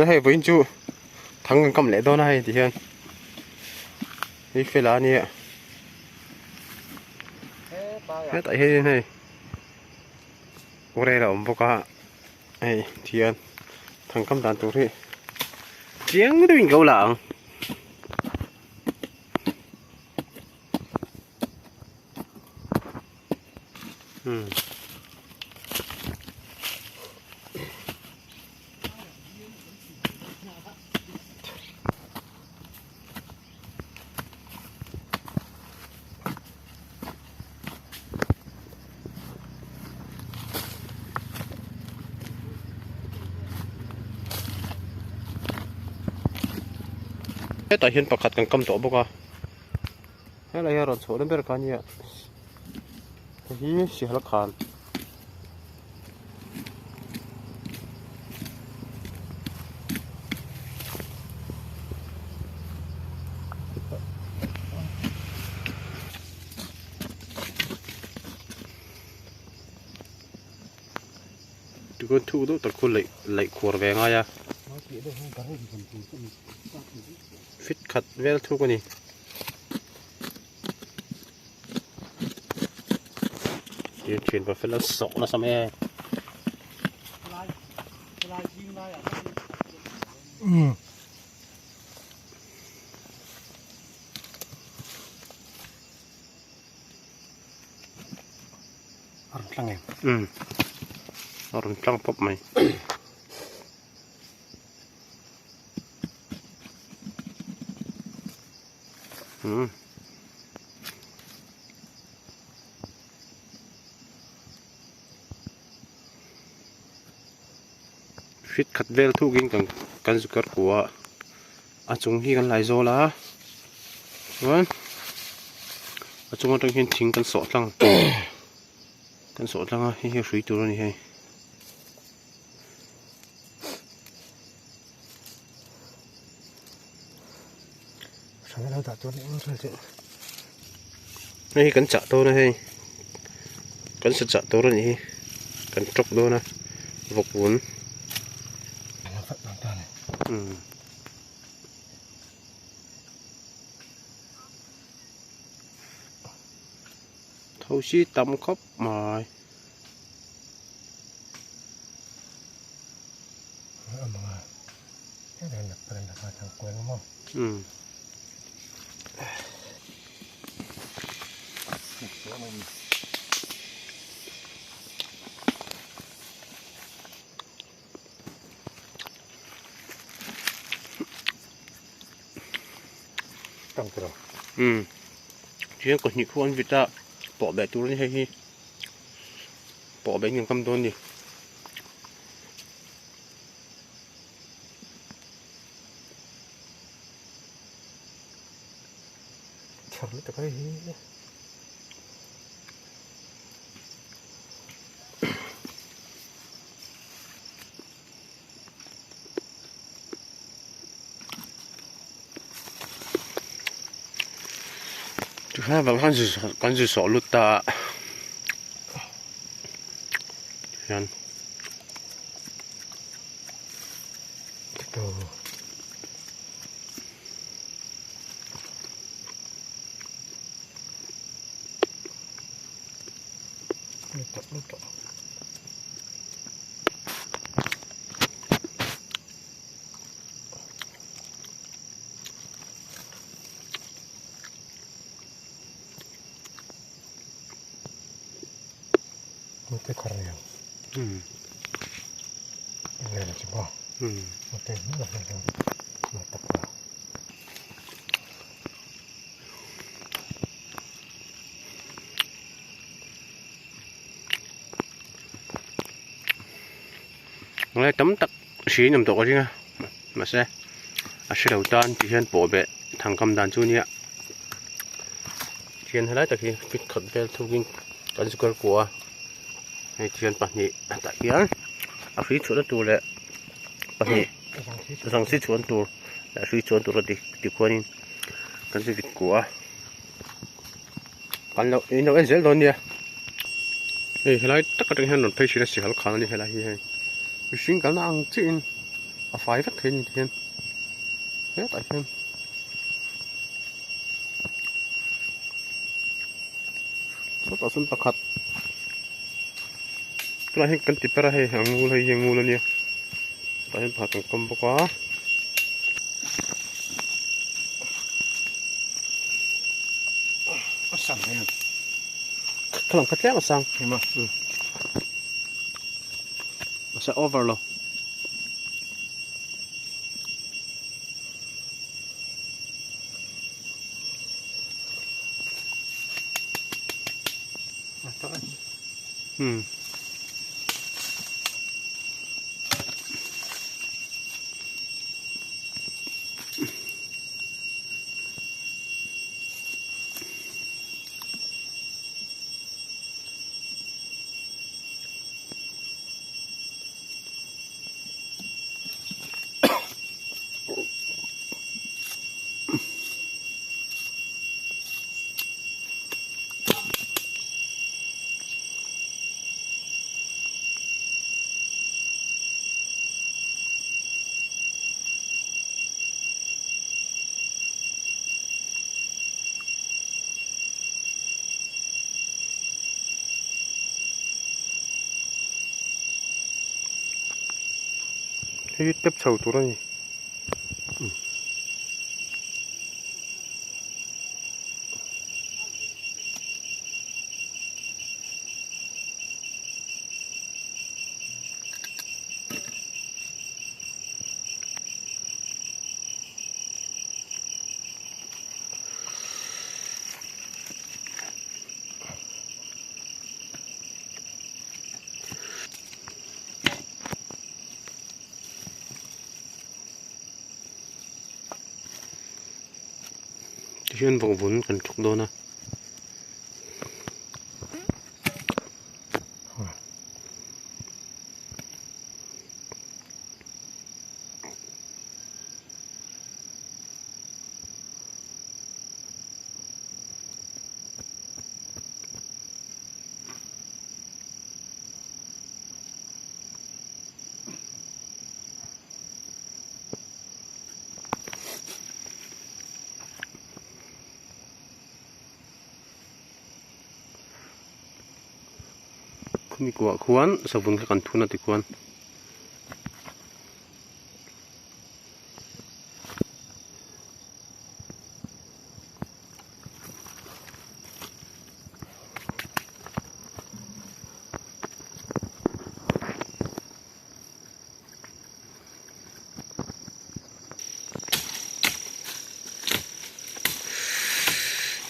đó hay với chú thằng cầm lẽ đó này thì hơn đi phải lá nè hết tại hết này ở đây là ông bố cả này thì hơn thằng cầm đàn tụi thì tiếng nó mình câu lợn hết tại hiện bạc khát càng cầm tổ bố cả hết là giờ rồi số đến bây giờ cái gì ạ thì xí hết khăn con thu đó tao con lại khỏa về ngay à fit khát về thu con này chuyển vào phải là sọ là sao mẹ orang em orang trăng pop mày fit khát về thu kinh cần sự cất của chúng hi cần lại rồi là vâng chúng ta hiện chính cần sọt lăng hi suy tu rồi này sáng nay đã tuần nữa rồi này cần chặt đâu này cần sự chặt đâu này cần chọc đâu nè vọc vốn thâu xí tăm khóc mài cái này là thằng quen đúng không trong cái đó chuyện của những con vịt đã bỏ bẹ tu lên hay bỏ bẹ những căm đôn đi chọn cái cái thứ hai là con gì sọ lụt ta Yan. đồ lụt cái con này này là chỉ bao một cái rất là mà tập vào ngay tấm tắc xí nằm tổ chứ mà sẽ sẽ đầu tiên thì hiện bộ bệ thằng cầm đàn chú nhẹ hiện hết tại khi fit khẩn về thu kinh cần sự của hay hiện bản nhị tại hiện phí chỗ đó lệ bản nhị rằng xí chỗ đó là phí chỗ đó thì quan cần sự việc của bạn lâu nó em dễ luôn nha thì lại tất cả những hành động thấy chỉ là sự hal khăn đi hay là gì hay xin cả năng chín phải vắt thêm thiên hết tại thêm số tao xin pakat cái này cần tiếp ra hay hàng ngưu lên tại hiện tại cầm quá sang này cái lòng cắt lẽ mà sang thì mà nó sẽ over rồi ừ cái tiếp sầu tụi này chuyên vòng vốn cần chục đô nè không có kuan sabun cái cần thu na ti kuan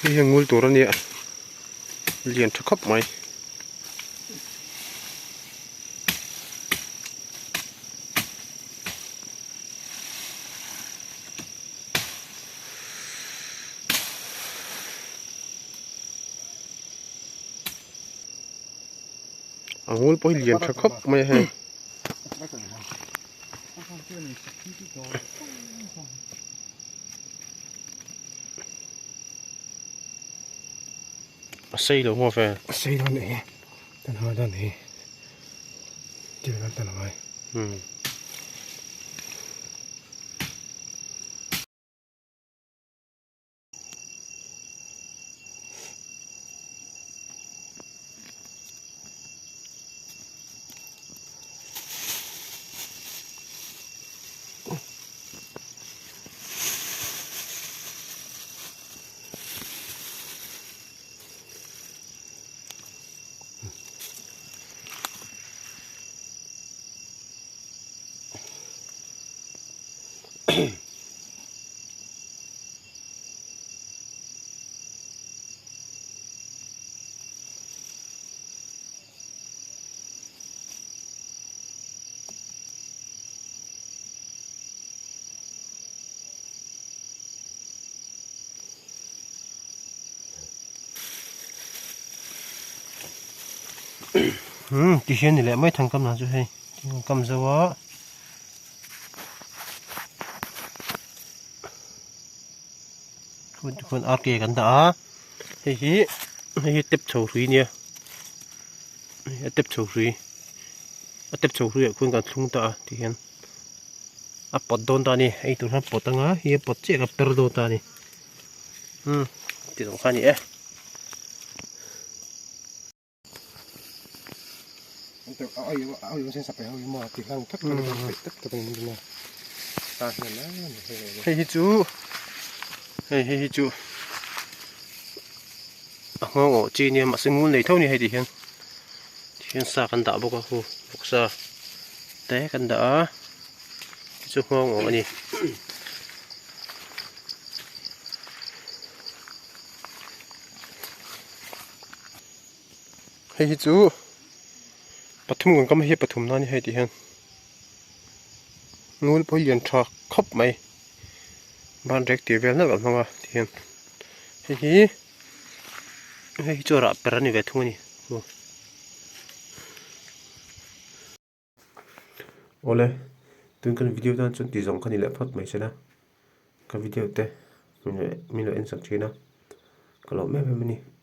cái hàng ngul tụi này liền cho khắp mày ngul poi liền cho khắp mày hay xây được mua về xây đó này tận hơi đó này chưa có tận hơi ừ tí hiện thì lại mấy thằng cầm nào chứ hay cầm dầu áคนอาเกกันตาเฮ้ยเฮ้ยเต็บโฉรีเนี่ยเต็บโฉรีเต็บโฉรีคนกันทุ่งตาที่เห็น à bọt đôn ta nè ấy tụi nó bọt tăng á hier bọt chết là per đôn ta nè chỉ đồng khăn nhỉเอาอยู่เส้นสับไปเอาอยู่มาติดล่างทักกระดิ่งทักกระดิ่งมันนะตาเห็นแล้ว hey chú hey chú ngon ngộ chi nè mà sinh nguồn này thôi nè hay thì hiện sa căn đá bốc khu bốc sa té căn đá chú ngon ngộ nè hey chúปฐุมกันก็ไม่ใช่ปฐุมนั่นนี่ให้ดีฮะงูพอเรียนชาครบไหมบ้านเด็กตีเวลนั่นกันมาดีฮะเฮ้ยจอระเปรย์นี่เวทุงนี่โอ้เลยตื่นกันวิดีโอนั้นจนตีสองคันนี่แหละพอดไหมใช่ไหมกันวิดีโอเต้มีเลยอินสักทีนะก็เราไม่เป็นมันนี่